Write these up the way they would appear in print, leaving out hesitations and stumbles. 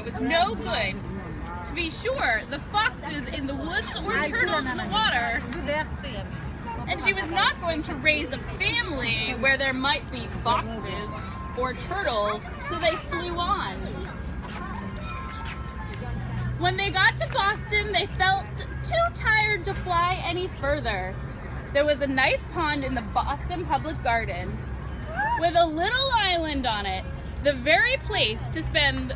was no good. To be sure, the foxes in the woods or turtles in the water, and she was not going to raise a family where there might be foxes or turtles, so they flew on. When they got to Boston, they felt too tired to fly any further. There was a nice pond in the Boston Public Garden with a little island on it, the very place to spend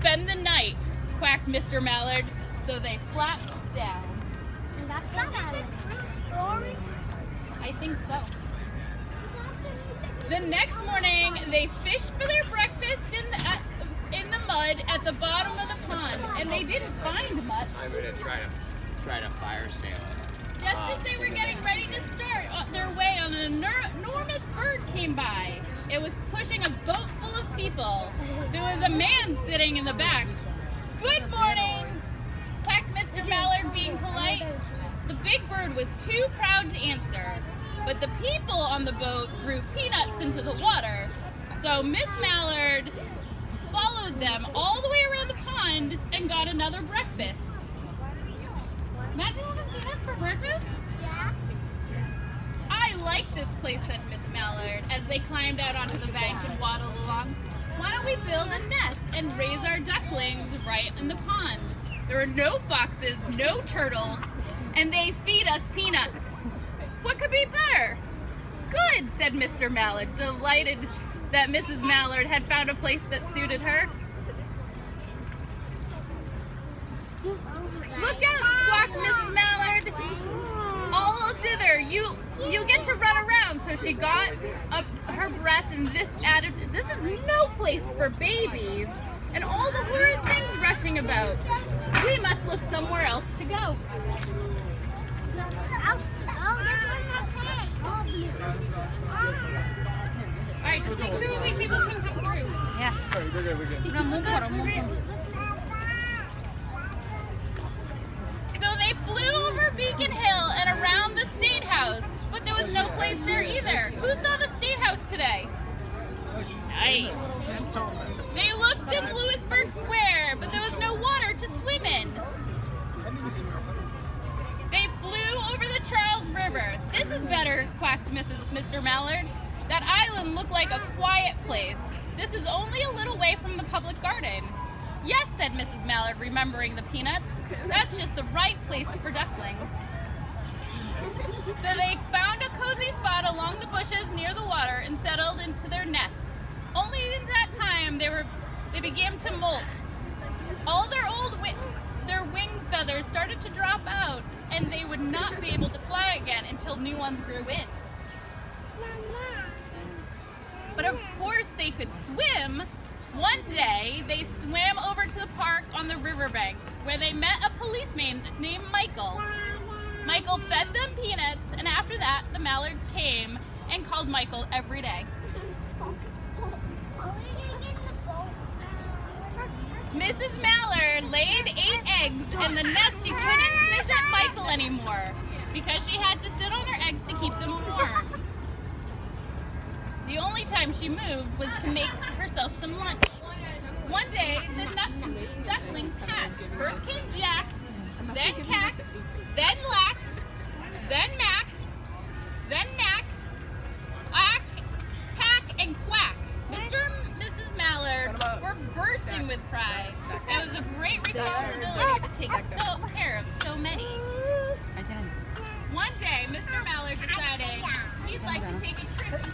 the night, quacked Mr. Mallard, so they flapped down. And that's not a true story. I think so. The next morning, they fished for their breakfast in the mud at the bottom of the pond, and they didn't find much. I'm gonna try to fire sail it. Just as they were getting ready to start their way, an enormous bird came by. It was pushing a boat full of people. There was a man sitting in the back. "Good morning," quacked Mr. Mallard, being polite. The big bird was too proud to answer, but the people on the boat threw peanuts into the water. So Miss Mallard followed them all the way around the pond and got another breakfast. Imagine having peanuts for breakfast? Yeah. "I like this place," said Miss Mallard, as they climbed out onto the bank and waddled along. "Why don't we build a nest and raise our ducklings right in the pond? There are no foxes, no turtles, and they feed us peanuts. What could be better?" "Good," said Mr. Mallard, delighted that Mrs. Mallard had found a place that suited her. "Look out," squawked Mrs. Mallard. "All dither, you'll get to run around." So she got up her breath and this is no place for babies and all the horrid things rushing about. We must look somewhere else to go. All right, just make sure we people can come through. Yeah. We're good. So they flew over Beacon Hill and around the State House, but there was no place there either. Who saw the State House today? Nice. They looked in Louisburg Square, but there was no water to swim in. They flew over the Charles River. "This is better," quacked Mr. Mallard. "That island looked like a quiet place. This is only a little way from the public garden." "Yes," said Mrs. Mallard, remembering the peanuts. "That's just the right place for ducklings." So they found a cozy spot along the bushes near the water and settled into their nest. Only in that time they began to molt. All their their wing feathers started to drop out, and they would not be able to fly again until new ones grew in. But of course they could swim. One day, they swam over to the park on the riverbank, where they met a policeman named Michael. Michael fed them peanuts, and after that, the Mallards came and called Michael every day. Mrs. Mallard laid 8 eggs in the nest. She couldn't visit Michael anymore because she had to sit on her eggs to keep them warm. The only time she moved was to make herself some lunch. One day, the ducklings hatched. First came Jack, then Cack, then Lack, then Mack, then Knack, Ack, Pack, and Quack. Mr. and Mrs. Mallard were bursting with pride. It was a great responsibility to take care of so many. One day, Mr. Mallard decided he'd like to take a trip to